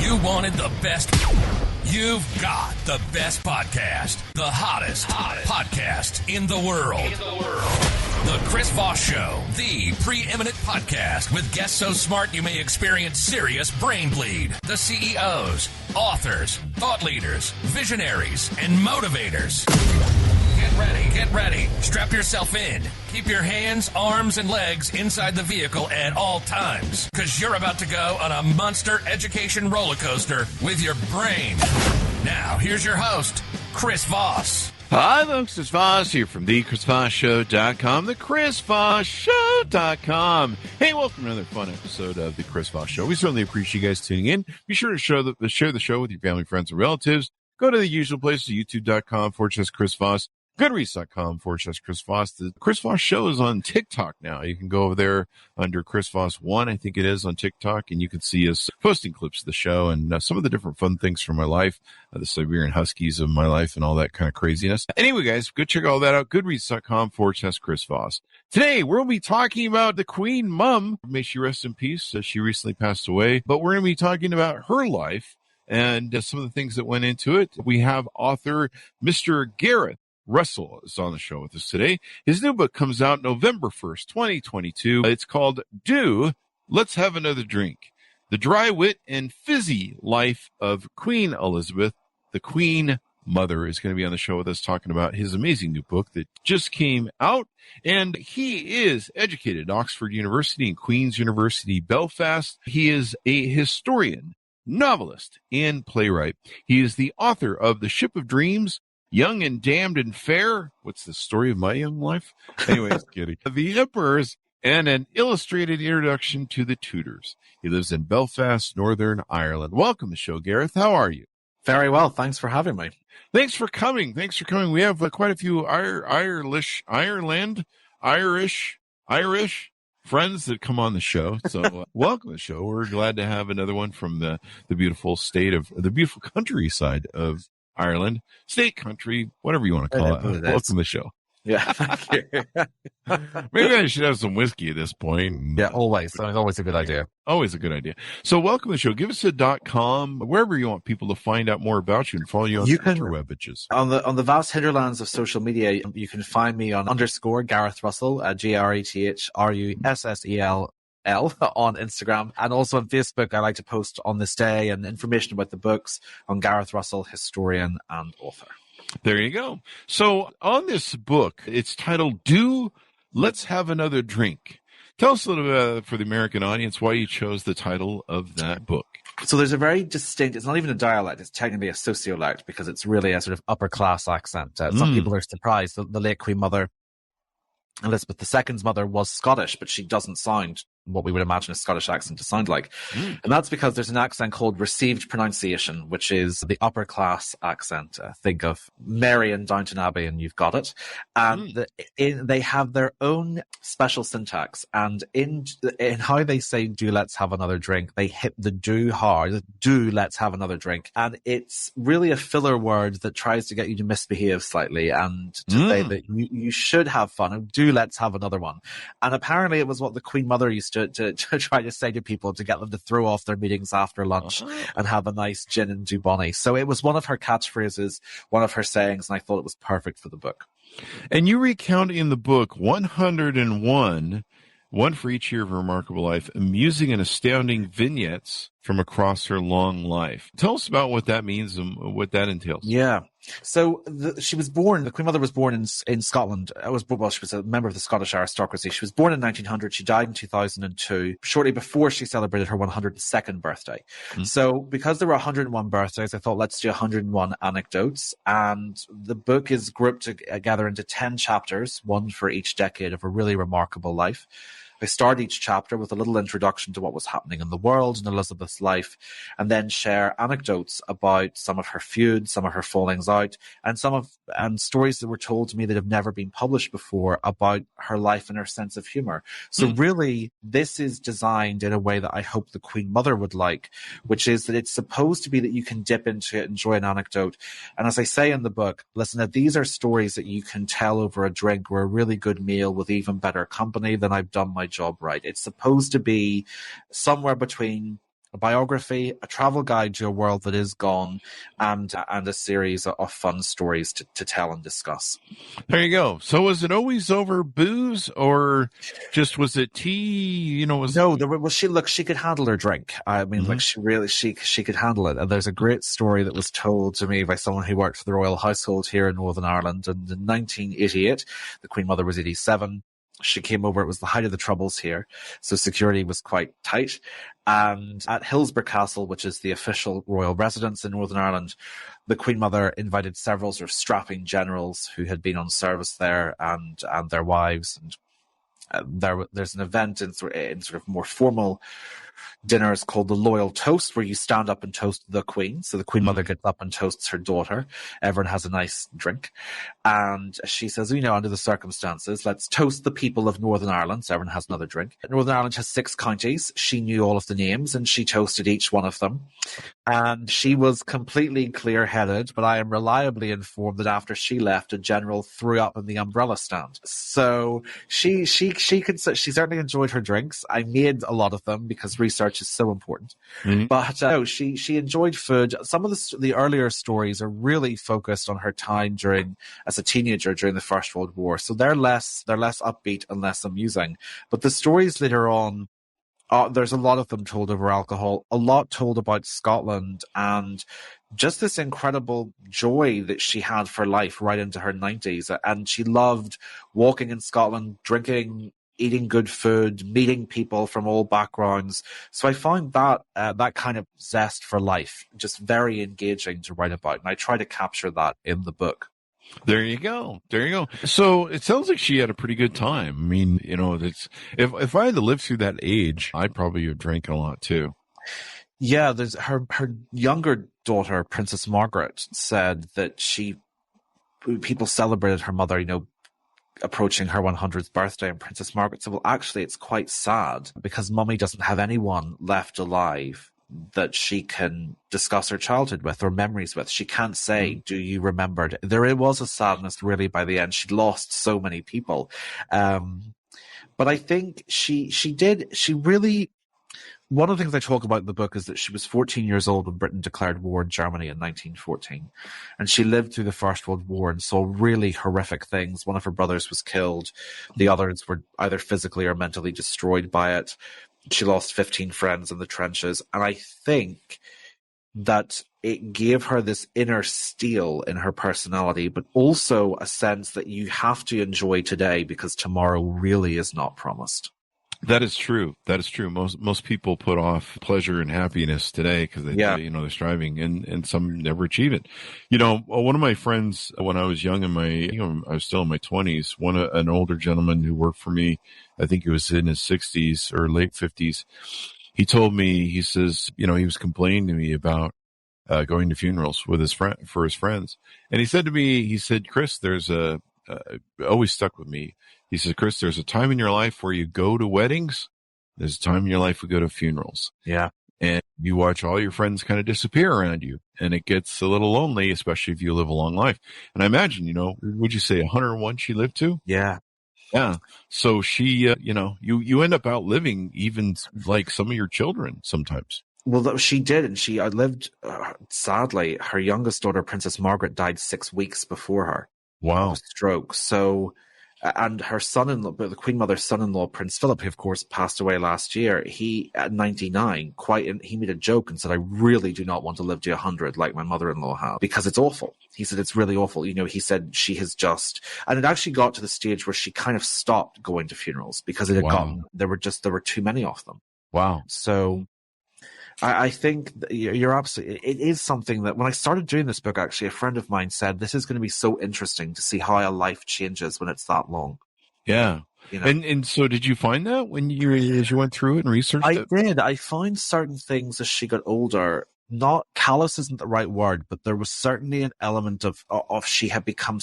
You wanted the best. You've got the best podcast. The hottest podcast in the world. The Chris Voss Show. The preeminent podcast with guests so smart you may experience serious brain bleed. The CEOs, authors, thought leaders, visionaries, and motivators. Get ready. Strap yourself in. Keep your hands, arms, and legs inside the vehicle at all times, because you're about to go on a monster education roller coaster with your brain. Now, here's your host, Chris Voss. Hi, folks. It's Voss here from thechrisvossshow.com, thechrisvossshow.com. Hey, welcome to another fun episode of The Chris Voss Show. We certainly appreciate you guys tuning in. Be sure to share the show with your family, friends, and relatives. Go to the usual places, youtube.com/Chris Voss. Goodreads.com/Chris Voss. The Chris Voss Show is on TikTok now. You can go over there under Chris Voss 1, I think it is, on TikTok, and you can see us posting clips of the show and some of the different fun things from my life, the Siberian Huskies of my life and all that kind of craziness. Anyway, guys, go check all that out. Goodreads.com/Chris Voss. Today, we'll be talking about the Queen Mum. May she rest in peace. She recently passed away, but we're going to be talking about her life and some of the things that went into it. We have author Mr. Gareth Russell is on the show with us today. His new book comes out November 1st, 2022. It's called Let's Have Another Drink. The Dry Wit and Fizzy Life of Queen Elizabeth, the Queen Mother, is going to be on the show with us talking about his amazing new book that just came out. And he is educated at Oxford University and Queen's University, Belfast. He is a historian, novelist, and playwright. He is the author of The Ship of Dreams, Young and Damned and Fair. What's the story of my young life? Anyways, kidding. The Emperors, and an illustrated introduction to the Tudors. He lives in Belfast, Northern Ireland. Welcome to the show, Gareth. How are you? Very well. Thanks for having me. Thanks for coming. We have quite a few Irish friends that come on the show. So welcome to the show. We're glad to have another one from the beautiful state of the beautiful countryside of Ireland, state, country, whatever you want to call it. Welcome to the show. Yeah, thank you. Maybe I should have some whiskey at this point. Yeah, always. It's always a good idea. Always a good idea. So welcome to the show. Give us a .com, wherever you want people to find out more about you and follow you on interwebs. On the vast hinterlands of social media, you can find me on _ Gareth Russell, GarethRussell on Instagram, and also on Facebook. I like to post on this day and information about the books on Gareth Russell, historian and author. There you go. So on this book, it's titled Let's Have Another Drink. Tell us a little bit for the American audience why you chose the title of that book. So there's a very distinct, it's not even a dialect, it's technically a sociolect because it's really a sort of upper class accent. Some people are surprised that the late Queen Mother, Elizabeth II's mother, was Scottish, but she doesn't sound what we would imagine a Scottish accent to sound like. And that's because there's an accent called received pronunciation, which is the upper class accent. Think of Mary in Downton Abbey and you've got it. And they have their own special syntax. And in how they say, do let's have another drink, they hit the do hard. Do let's have another drink. And it's really a filler word that tries to get you to misbehave slightly and to say that you should have fun and do let's have another one. And apparently it was what the Queen Mother used to try to say to people to get them to throw off their meetings after lunch and have a nice gin and do bonny. So it was one of her catchphrases, one of her sayings, and I thought it was perfect for the book. And you recount in the book 101, one for each year of her remarkable life, amusing and astounding vignettes from across her long life. Tell us about what that means and what that entails. Yeah. So she was born, the Queen Mother was born in Scotland. She was a member of the Scottish aristocracy. She was born in 1900. She died in 2002, shortly before she celebrated her 102nd birthday. So because there were 101 birthdays, I thought, let's do 101 anecdotes. And the book is grouped together into 10 chapters, one for each decade of a really remarkable life. I start each chapter with a little introduction to what was happening in the world in Elizabeth's life, and then share anecdotes about some of her feuds, some of her fallings out, and stories that were told to me that have never been published before about her life and her sense of humor. So really, this is designed in a way that I hope the Queen Mother would like, which is that it's supposed to be that you can dip into it, enjoy an anecdote. And as I say in the book, listen, that these are stories that you can tell over a drink or a really good meal with even better company than I've done my job right. It's supposed to be somewhere between a biography, a travel guide to a world that is gone, and a series of fun stories to tell and discuss. There you go. So was it always over booze, or just was it tea? You know, She could handle her drink. I mean, like she could handle it. And there's a great story that was told to me by someone who worked for the royal household here in Northern Ireland. And in 1988, the Queen Mother was 87. She came over. It was the height of the Troubles here, so security was quite tight. And at Hillsborough Castle, which is the official royal residence in Northern Ireland, the Queen Mother invited several sort of strapping generals who had been on service there and their wives. And there's an event in sort of more formal dinners called the Loyal Toast, where you stand up and toast the Queen. So the Queen Mother gets up and toasts her daughter. Everyone has a nice drink. And she says, under the circumstances, let's toast the people of Northern Ireland. So everyone has another drink. Northern Ireland has 6 counties. She knew all of the names and she toasted each one of them. And she was completely clear-headed, but I am reliably informed that after she left, a general threw up in the umbrella stand. So she certainly enjoyed her drinks. I made a lot of them because research is so important. But she enjoyed food. Some of the earlier stories are really focused on her time as a teenager during the First World War. So they're less upbeat and less amusing. But the stories later on, there's a lot of them told over alcohol, a lot told about Scotland, and just this incredible joy that she had for life right into her 90s. And she loved walking in Scotland, drinking, eating good food, meeting people from all backgrounds. So I found that kind of zest for life just very engaging to write about. And I try to capture that in the book. There you go. So it sounds like she had a pretty good time. I mean, if I had to live through that age, I'd probably have drank a lot too. Yeah, there's her younger daughter, Princess Margaret, said that people celebrated her mother, approaching her 100th birthday, and Princess Margaret said, well, actually, it's quite sad because Mummy doesn't have anyone left alive that she can discuss her childhood with or memories with. She can't say, do you remember? There was a sadness really by the end. She'd lost so many people. But I think she really, one of the things I talk about in the book is that she was 14 years old when Britain declared war in Germany in 1914. And she lived through the First World War and saw really horrific things. One of her brothers was killed. The others were either physically or mentally destroyed by it. She lost 15 friends in the trenches. And I think that it gave her this inner steel in her personality, but also a sense that you have to enjoy today because tomorrow really is not promised. That is true. Most people put off pleasure and happiness today because they're striving, and some never achieve it. One of my friends when I was young I was still in my 20s. An older gentleman who worked for me, I think he was in his 60s or late 50s. He told me, he says, he was complaining to me about going to funerals with his friends, and he said to me, Chris, there's always stuck with me. He says, Chris, there's a time in your life where you go to weddings. There's a time in your life we go to funerals. Yeah. And you watch all your friends kind of disappear around you. And it gets a little lonely, especially if you live a long life. And I imagine, would you say 101 she lived to? Yeah. Yeah. So she, you end up outliving even like some of your children sometimes. Well, she did. And she outlived, sadly, her youngest daughter, Princess Margaret, died 6 weeks before her. Wow. Of a stroke. So, and her son-in-law, the Queen Mother's son-in-law, Prince Philip, who of course passed away last year, he, at 99, he made a joke and said, I really do not want to live to 100 like my mother-in-law had, because it's awful. He said, it's really awful. He said she has and it actually got to the stage where she kind of stopped going to funerals because it had there were too many of them. Wow. So I think you're absolutely, it is something that when I started doing this book, actually, a friend of mine said, this is going to be so interesting to see how a life changes when it's that long. Yeah. And so did you find that as you went through it and researched it? I did. I found certain things as she got older, not callous isn't the right word, but there was certainly an element of she had become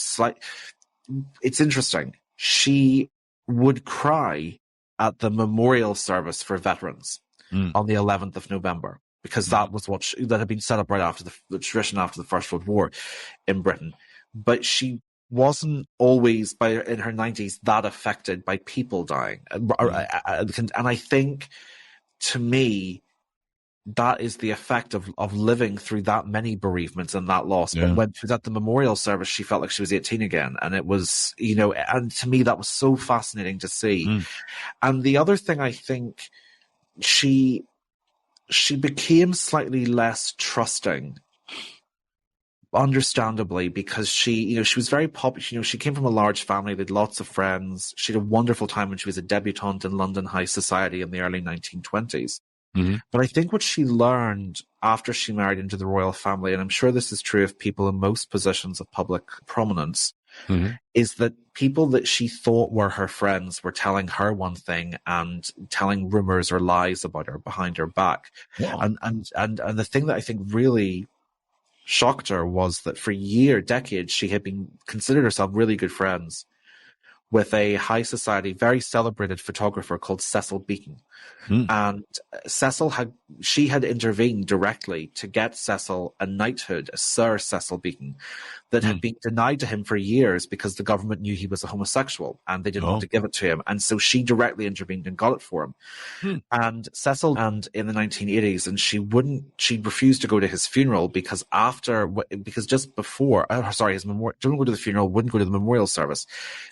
it's interesting. She would cry at the memorial service for veterans. On the 11th of November, because that was that had been set up right after the tradition after the First World War in Britain. But she wasn't always, in her 90s, that affected by people dying. And I think, to me, that is the effect of living through that many bereavements and that loss. Yeah. But when she was at the memorial service, she felt like she was 18 again. And it was, and to me, that was so fascinating to see. And the other thing, I think she became slightly less trusting, understandably, because she was very popular. She came from a large family. They had lots of friends. She had a wonderful time when she was a debutante in London high society in the early 1920s. But I think what she learned after she married into the royal family, and I'm sure this is true of people in most positions of public prominence, is that people that she thought were her friends were telling her one thing and telling rumors or lies about her behind her back. Wow. And the thing that I think really shocked her was that for decades, she had been considered herself really good friends with a high society, very celebrated photographer called Cecil Beaton. And she had intervened directly to get Cecil a knighthood, a Sir Cecil Beaton, that had been denied to him for years because the government knew he was a homosexual and they didn't want to give it to him. And so she directly intervened and got it for him. And Cecil, and in the 1980s, and she refused to go to his funeral because just before, his memorial, didn't go to the funeral, wouldn't go to the memorial service,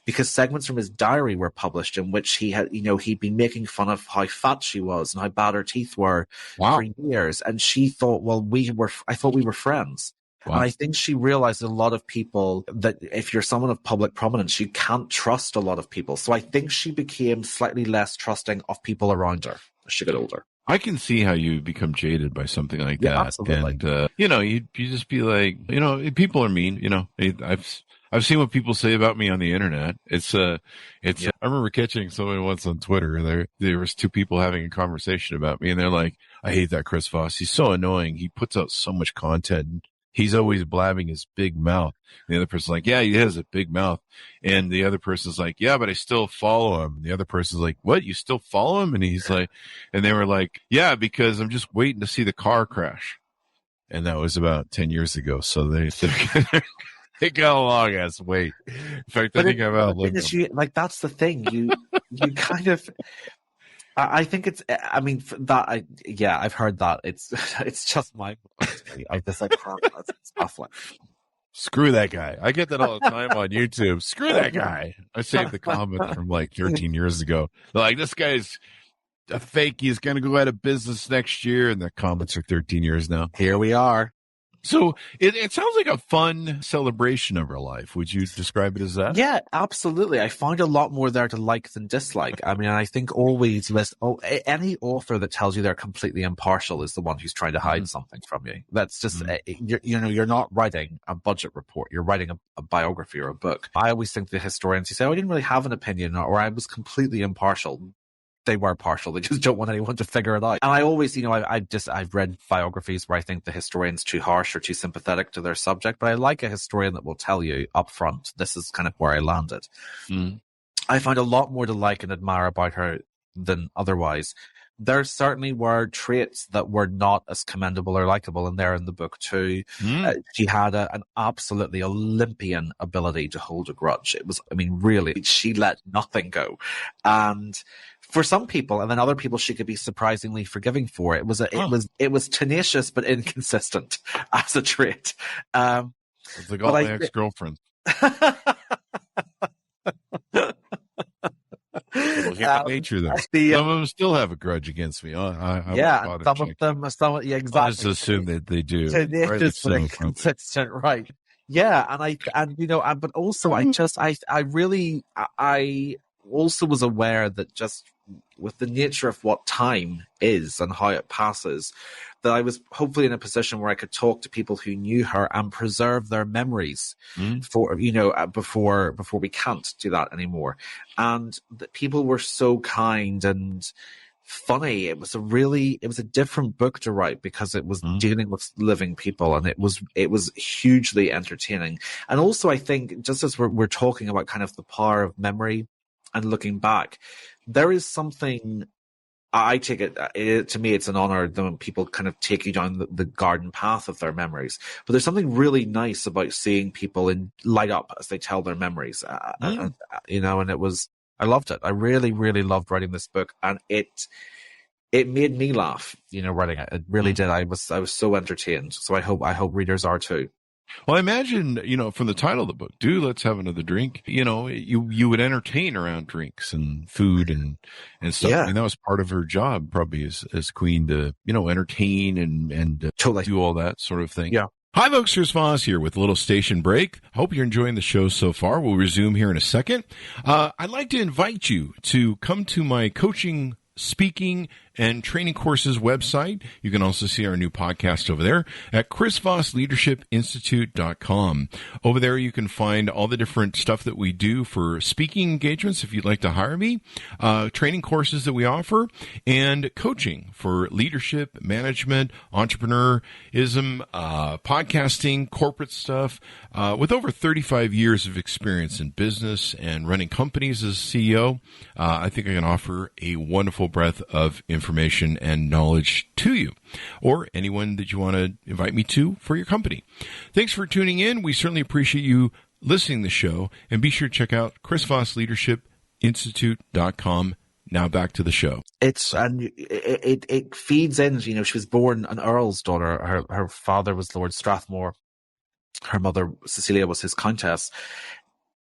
because segments from his diary were published in which he had, he'd been making fun of how fat she was and how bad her teeth were for years. And she thought, I thought we were friends. Wow. And I think she realized that a lot of people, that if you're someone of public prominence, you can't trust a lot of people. So I think she became slightly less trusting of people around her as she got older. I can see how you become jaded by something like that. Absolutely. And, you just be like, people are mean, I've seen what people say about me on the internet. I remember catching someone once on Twitter. There was two people having a conversation about me, and they're like, I hate that Chris Voss. He's so annoying. He puts out so much content. He's always blabbing his big mouth. And the other person's like, yeah, he has a big mouth. And the other person's like, yeah, but I still follow him. And the other person's like, what? You still follow him? And he's like, and they were like, yeah, because I'm just waiting to see the car crash. And that was about 10 years ago. So they got a long ass wait. In fact, I think I've outlived them. That's the thing. You kind of, I think it's, I've heard that. It's just my, I just like, it's awful. Screw that guy. I get that all the time on YouTube. Screw that guy. I saved the comment from like 13 years ago. They're like, this guy's a fake. He's going to go out of business next year. And the comments are 13 years now. Here we are. So it sounds like a fun celebration of her life. Would you describe it as that? Yeah, absolutely. I find a lot more there to like than dislike. I mean, I think always any author that tells you they're completely impartial is the one who's trying to hide something from you. That's just, you're not writing a budget report. You're writing a biography or a book. I always think the historians who say, I didn't really have an opinion, or I was completely impartial. They were partial. They just don't want anyone to figure it out. And I always, I've read biographies where I think the historian's too harsh or too sympathetic to their subject, but I like a historian that will tell you up front, this is kind of where I landed. I find a lot more to like and admire about her than otherwise. There certainly were traits that were not as commendable or likable in there in the book too. She had an absolutely Olympian ability to hold a grudge. It was, really, she let nothing go. And for some people, and then other people, she could be surprisingly forgiving for. It was tenacious but inconsistent as a trait. It's like all my ex-girlfriends. Human nature, though. Some of them still have a grudge against me. Some of them, exactly. I just assume that they do. Tenacious but inconsistent, right? Yeah, but also I also was aware that just with the nature of what time is and how it passes, that I was hopefully in a position where I could talk to people who knew her and preserve their memories before we can't do that anymore. And that people were so kind and funny. It was a different book to write because it was dealing with living people, and it was hugely entertaining. And also, I think, just as we're talking about kind of the power of memory and looking back, there is something, I take it, to me, it's an honor when people kind of take you down the garden path of their memories. But there's something really nice about seeing people light up as they tell their memories. And I loved it. I really, really loved writing this book. And it made me laugh, writing it. It really did. I was so entertained. So I hope readers are too. Well, I imagine, from the title of the book, Let's Have Another Drink, you would entertain around drinks and food and stuff. Yeah. I mean, that was part of her job probably as queen to, entertain and Totally do all that sort of thing. Yeah. Hi, folks. Here's Voss here with a little station break. Hope you're enjoying the show so far. We'll resume here in a second. I'd like to invite you to come to my coaching, speaking, and training courses website. You can also see our new podcast over there at chrisvossleadershipinstitute.com. Over there, you can find all the different stuff that we do for speaking engagements if you'd like to hire me, training courses that we offer, and coaching for leadership, management, entrepreneurism, podcasting, corporate stuff. With over 35 years of experience in business and running companies as a CEO, I think I can offer a wonderful breadth of information and knowledge to you or anyone that you want to invite me to for your company. Thanks for tuning in. We certainly appreciate you listening to the show, and be sure to check out chrisvossleadershipinstitute.com. Now back to the show. It feeds in, she was born an earl's daughter. Her father was Lord Strathmore. Her mother, Cecilia, was his countess.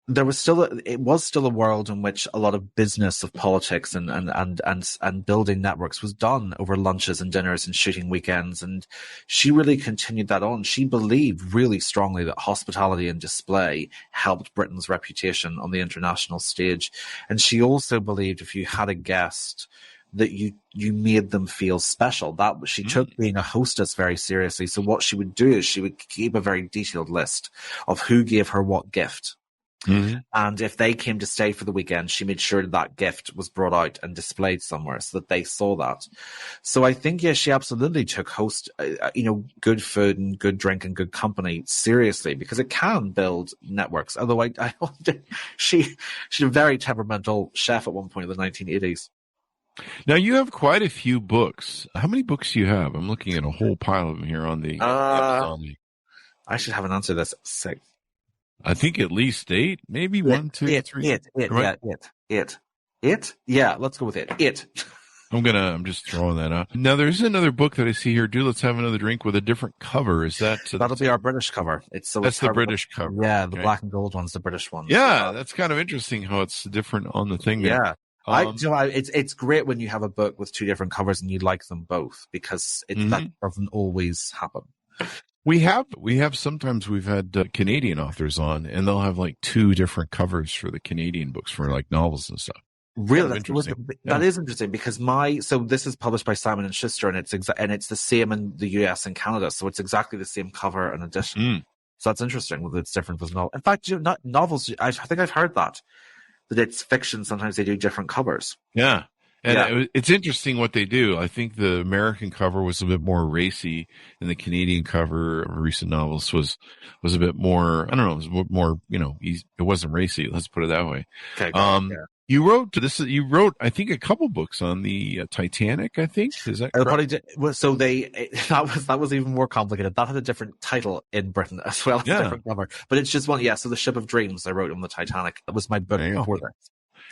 It was still a world in which a lot of business of politics and building networks was done over lunches and dinners and shooting weekends. And she really continued that on. She believed really strongly that hospitality and display helped Britain's reputation on the international stage. And she also believed if you had a guest that you made them feel special. That she took being a hostess very seriously. So what she would do is she would keep a very detailed list of who gave her what gift. Mm-hmm. And if they came to stay for the weekend, she made sure that gift was brought out and displayed somewhere so that they saw that. So I think, she absolutely took good food and good drink and good company seriously, because it can build networks. Although she had a very temperamental chef at one point in the 1980s. Now, you have quite a few books. How many books do you have? I'm looking at a whole pile of them here on the Amazon. I should have an answer to this. 6. I think at least 8, maybe 1, 2, 3. It. Yeah, let's go with it. It. I'm just throwing that out. Now, there's another book that I see here. Let's Have Another Drink with a different cover. Is that? That'll be our British cover. That's the British cover. Yeah, the black and gold one's the British one. Yeah, that's kind of interesting how it's different on the thing there. Yeah. It's great when you have a book with 2 different covers and you like them both, because that doesn't always happen. We have sometimes we've had Canadian authors on, and they'll have like 2 different covers for the Canadian books for like novels and stuff. Really, that is interesting, because this is published by Simon & Schuster, and it's the same in the US and Canada, so it's exactly the same cover and edition. So that's interesting whether it's different with novels. In fact, not novels. I think I've heard that it's fiction. Sometimes they do different covers. Yeah. And it's interesting what they do. I think the American cover was a bit more racy, and the Canadian cover of recent novels was a bit more, I don't know, it was more, it wasn't racy. Let's put it that way. Okay, You wrote, I think, a couple books on the Titanic, I think. Is that correct? Probably did. So that was even more complicated. That had a different title in Britain as well as a different cover. But it's just one, so the Ship of Dreams I wrote on the Titanic. That was my book before that.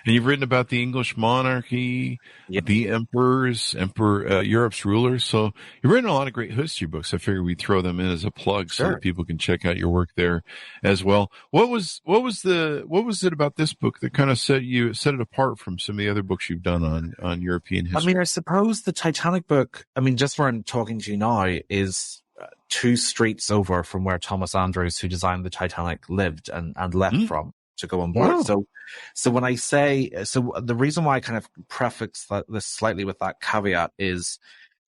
And you've written about the English monarchy, the emperors, Europe's rulers. So you've written a lot of great history books. I figured we'd throw them in as a plug so that people can check out your work there as well. What was it about this book that kind of set it apart from some of the other books you've done on European history? I mean, I suppose the Titanic book, just where I'm talking to you now, is 2 streets over from where Thomas Andrews, who designed the Titanic, lived and left from to go on board. Wow. So when I say, the reason why I kind of prefix this slightly with that caveat is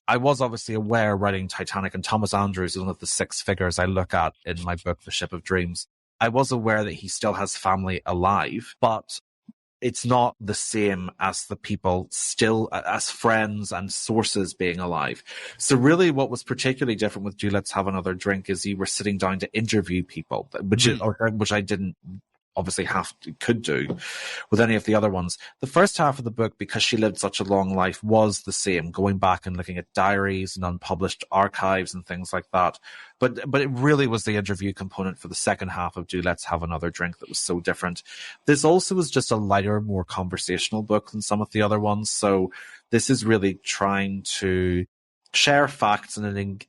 I was obviously aware writing Titanic, and Thomas Andrews is one of the 6 figures I look at in my book, The Ship of Dreams. I was aware that he still has family alive, but it's not the same as the people still as friends and sources being alive. So really what was particularly different with Let's Have Another Drink is you were sitting down to interview people, which I didn't obviously could do with any of the other ones. The first half of the book, because she lived such a long life, was the same, going back and looking at diaries and unpublished archives and things like that. But it really was the interview component for the second half of Do Let's Have Another Drink that was so different. This also was just a lighter, more conversational book than some of the other ones. So this is really trying to share facts in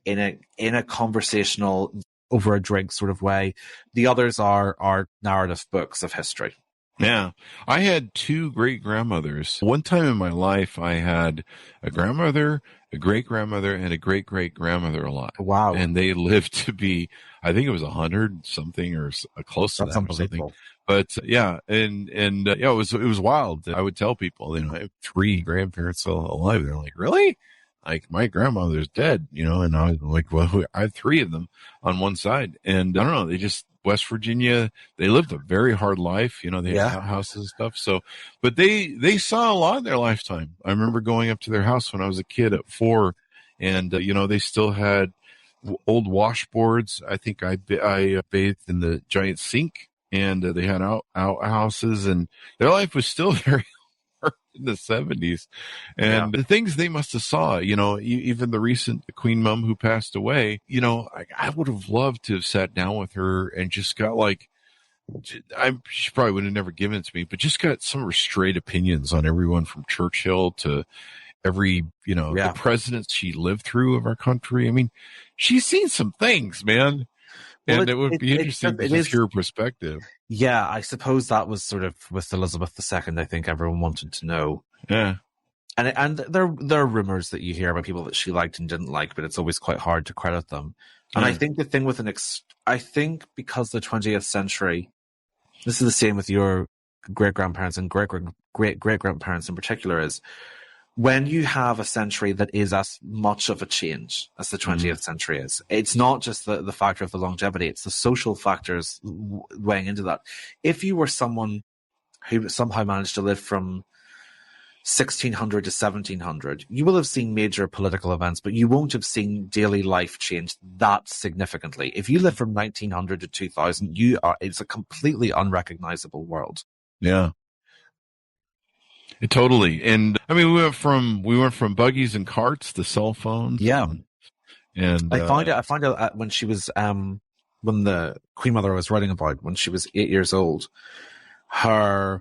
a conversational, over a drink sort of way. The others are narrative books of history. Yeah. I had two great grandmothers. One time in my life, I had a grandmother, a great grandmother, and a great great grandmother alive. Wow. And they lived to be, I think it was 100 something or close to That's that or something. unbelievable. But yeah, and yeah, it was wild. I would tell people, I have 3 grandparents still alive. They're like, really? Like, my grandmother's dead, and I was like, well, I have 3 of them on one side. And I don't know, they just, West Virginia, they lived a very hard life. They had houses and stuff. So, but they saw a lot in their lifetime. I remember going up to their house when I was a kid at 4, and, they still had old washboards. I think I bathed in the giant sink, and they had outhouses, and their life was still very in the 70s. And the things they must have saw, even the recent Queen Mum who passed away, I would have loved to have sat down with her and just got she probably would have never given it to me, but just got some of her straight opinions on everyone from Churchill to every, the presidents she lived through of our country. I mean, she's seen some things, man. Well, and it would be interesting to hear her perspective. Yeah, I suppose that was sort of with Elizabeth II. I think everyone wanted to know. Yeah, and there are rumors that you hear about people that she liked and didn't like, but it's always quite hard to credit them. And I think the thing with I think because the 20th century, this is the same with your great grandparents and great great grandparents in particular, is when you have a century that is as much of a change as the 20th century is, it's not just the factor of the longevity, it's the social factors weighing into that. If you were someone who somehow managed to live from 1600 to 1700, you will have seen major political events, but you won't have seen daily life change that significantly. If you live from 1900 to 2000, it's a completely unrecognizable world. Yeah. Totally. And I mean, we went from buggies and carts to cell phones. Yeah. And I find out when she was, when the Queen Mother I was writing about, when she was 8 years old, her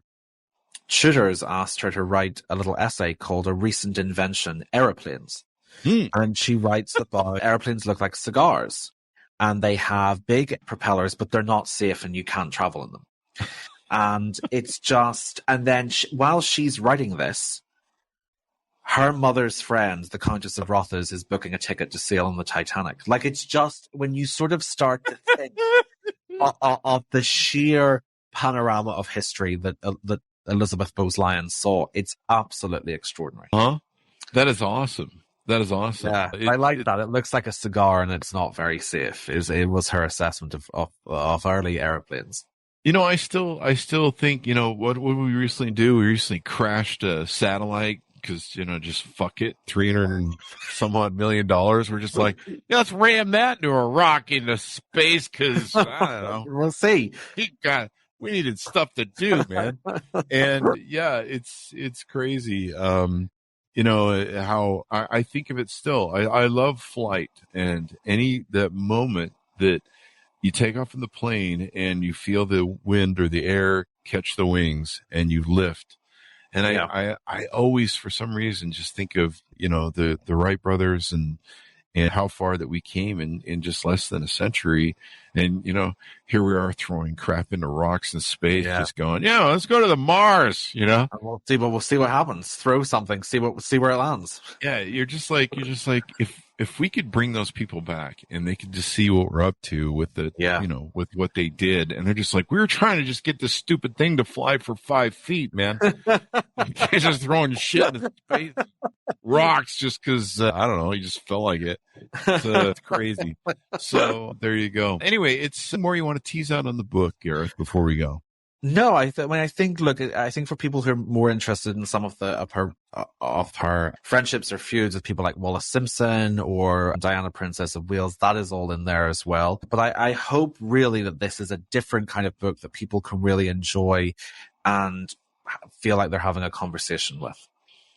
tutors asked her to write a little essay called A Recent Invention, Aeroplanes. And she writes about airplanes look like cigars and they have big propellers, but they're not safe and you can't travel in them. And it's just, and then while she's writing this, her mother's friend, the Countess of Rothes, is booking a ticket to sail on the Titanic. Like, it's just, when you sort of start to think of the sheer panorama of history that Elizabeth Bowes-Lyons saw, it's absolutely extraordinary. Huh? That is awesome. That is awesome. Yeah, I like that. It looks like a cigar and it's not very safe. It was her assessment of early airplanes. I still think, what did we recently do? We recently crashed a satellite because, just fuck it, $300 and some odd million. We're just like, let's ram that into a rock into space because, I don't know. We'll see. We needed stuff to do, man. And yeah, it's crazy. How I think of it still. I love flight, and that moment that you take off in the plane and you feel the wind or the air catch the wings and you lift. And I always, for some reason, just think of, the Wright brothers and how far that we came in just less than a century. And, here we are throwing crap into rocks in space, just going, let's go to the Mars, We'll see what happens. Throw something, see where it lands. Yeah. You're just like, if we could bring those people back and they could just see what we're up to with with what they did. And they're just like, we were trying to just get this stupid thing to fly for 5 feet, man. You're just throwing shit into space, rocks just because, I don't know, you just felt like it. It's crazy. So there you go. Anyway, it's some more you want to tease out on the book, Gareth, before we go. No, I think, look, I think for people who are more interested in some of her friendships or feuds with people like Wallace Simpson or Diana, Princess of Wales, that is all in there as well. But I hope really that this is a different kind of book that people can really enjoy and feel like they're having a conversation with.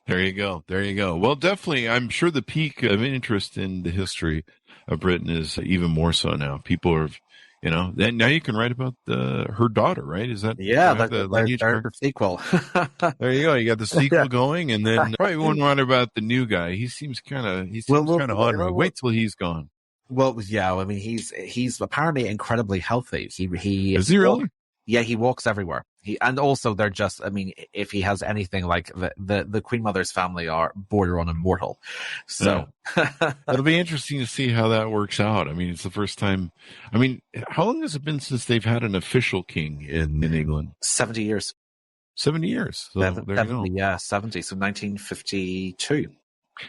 There you go. There you go. Well, definitely, I'm sure the peak of interest in the history of Britain is even more so now. People are, and now you can write about her daughter, right? Is that the sequel? There you go. You got the sequel Yeah. going, and then probably won't write about the new guy. He seems kind of odd. Wait till he's gone. Well, yeah. I mean, he's apparently incredibly healthy. He is he really? Yeah, he walks everywhere. And also they're just, I mean, if he has anything like the Queen Mother's family are border on immortal. So it'll be interesting to see how that works out. I mean, it's the first time. I mean, how long has it been since they've had an official king in England? 70 years. 70 years. So 70, there you go. Yeah, 70. So 1952.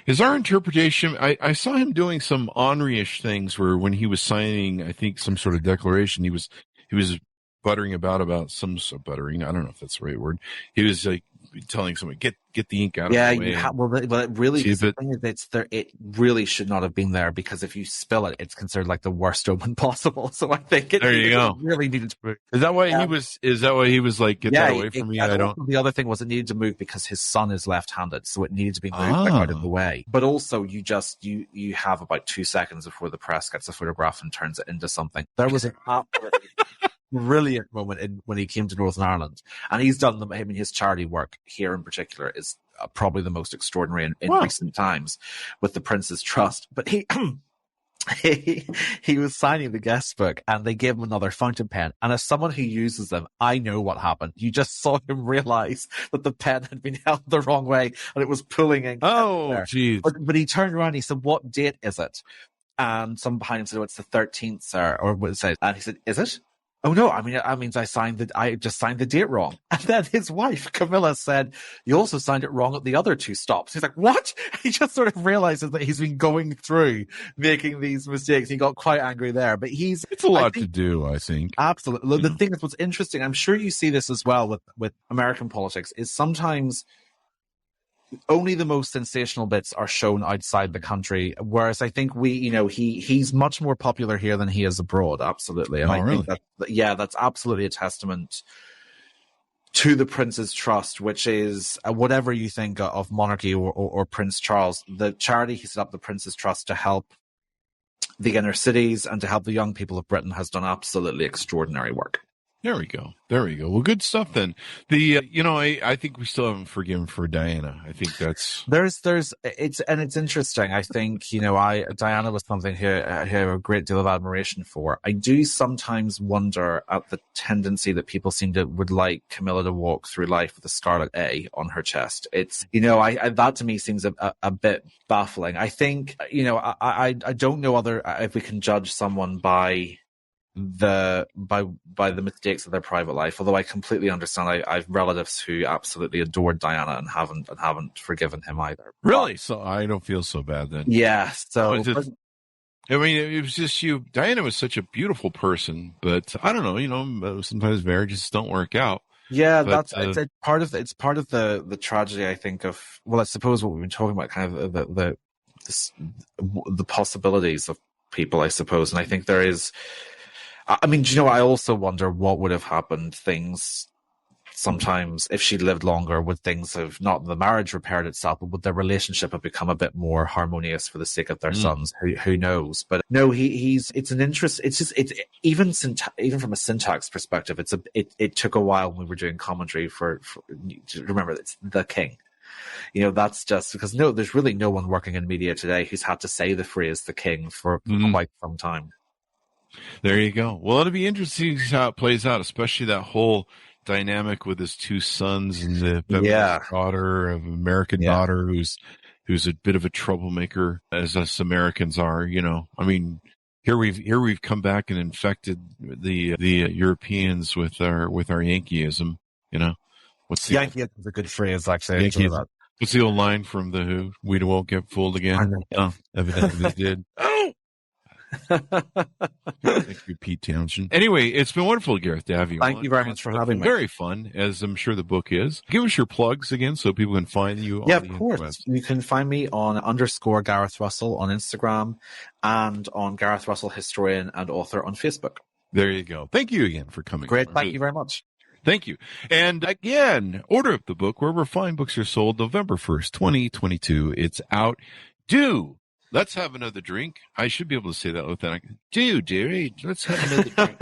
Is our interpretation, I saw him doing some Henry-ish things where when he was signing, I think, some sort of declaration, he was buttering about some buttering. I don't know if that's the right word. He was like telling someone, get the ink out of the way. Yeah, well, it really, the thing is, it really should not have been there, because if you spill it, it's considered like the worst omen possible. So I think it really needed to move. Is that why he was like, get that away from me? I don't. The other thing was it needed to move because his son is left-handed, so it needed to be moved out of the way. But also, you have about 2 seconds before the press gets a photograph and turns it into something. There was an absolutely brilliant moment when he came to Northern Ireland, and he's done them. I mean, his charity work here in particular is probably the most extraordinary in recent times with the Prince's Trust. But he was signing the guest book, and they gave him another fountain pen. And as someone who uses them, I know what happened. You just saw him realize that the pen had been held the wrong way, and it was pulling ink. Oh, geez! But he turned around. And he said, "What date is it?" And someone behind him said, "Oh, it's the 13th, sir," or what it said. And he said, "Is it?" "Oh no, I mean, that means I just signed the date wrong." And then his wife, Camilla, said, "You also signed it wrong at the other 2 stops." He's like, "What?" He just sort of realizes that he's been going through making these mistakes. He got quite angry there, but it's a lot to do, I think. Absolutely. The thing is, what's interesting, I'm sure you see this as well with American politics, is sometimes only the most sensational bits are shown outside the country, whereas I think he's much more popular here than he is abroad. Absolutely. And really? think that's absolutely a testament to the Prince's Trust, which is whatever you think of monarchy or Prince Charles, the charity he set up, the Prince's Trust, to help the inner cities and to help the young people of Britain, has done absolutely extraordinary work. There we go. Well, good stuff then. I think we still haven't forgiven for Diana. I think that's it's interesting. I think, Diana was something who I have a great deal of admiration for. I do sometimes wonder at the tendency that people would like Camilla to walk through life with a scarlet A on her chest. It's, that to me seems a bit baffling. I think, I don't know if we can judge someone by the mistakes of their private life, although I completely understand. I have relatives who absolutely adored Diana and haven't forgiven him either. Really? So I don't feel so bad then. Yeah. So it was just you. Diana was such a beautiful person, but I don't know. Sometimes marriages don't work out. Yeah, but it's part of the tragedy, I think, of, well, I suppose what we've been talking about, kind of the possibilities of people, I suppose, and I think there is. I mean, I also wonder what would have happened. Things sometimes, if she'd lived longer, would things have, not the marriage repaired itself, but would their relationship have become a bit more harmonious for the sake of their sons? Who knows? But no, it's an interest. It's just, it's even from a syntax perspective, it took a while when we were doing commentary for remember, it's the king. That's just because there's really no one working in media today who's had to say the phrase "the king" for quite some time. There you go. Well, it'll be interesting to see how it plays out, especially that whole dynamic with his 2 sons and the daughter, of American daughter, who's a bit of a troublemaker, as us Americans are. I mean, here we've come back and infected the Europeans with our Yankeeism. What's Yankeeism is a good phrase, actually. What's the old line from the Who? We won't get fooled again. I know. Evidently they did. Thank you, Pete Townshend. Anyway, it's been wonderful, Gareth, to have you Thank on. you very much for having me. Very fun, as I'm sure the book is. Give us your plugs again so people can find you. Yeah, on of the course. interwebs. You can find me on _ Gareth Russell on Instagram and on Gareth Russell Historian and Author on Facebook. There you go. Thank you again for coming. Great. Thank you very much. Thank you. And again, order up the book wherever fine books are sold. November 1st, 2022. It's out. Let's have another drink. I should be able to say that without. Dearie, let's have another drink.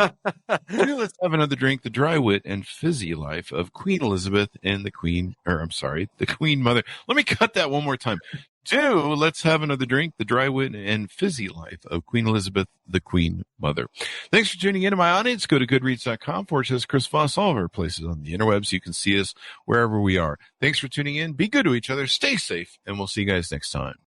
Let's have another drink. The dry wit and fizzy life of Queen Elizabeth and the Queen Mother. Let me cut that one more time. Let's have another drink. The dry wit and fizzy life of Queen Elizabeth, the Queen Mother. Thanks for tuning in to my audience. Go to goodreads.com/Chris Voss, all of our places on the interwebs. You can see us wherever we are. Thanks for tuning in. Be good to each other. Stay safe, and we'll see you guys next time.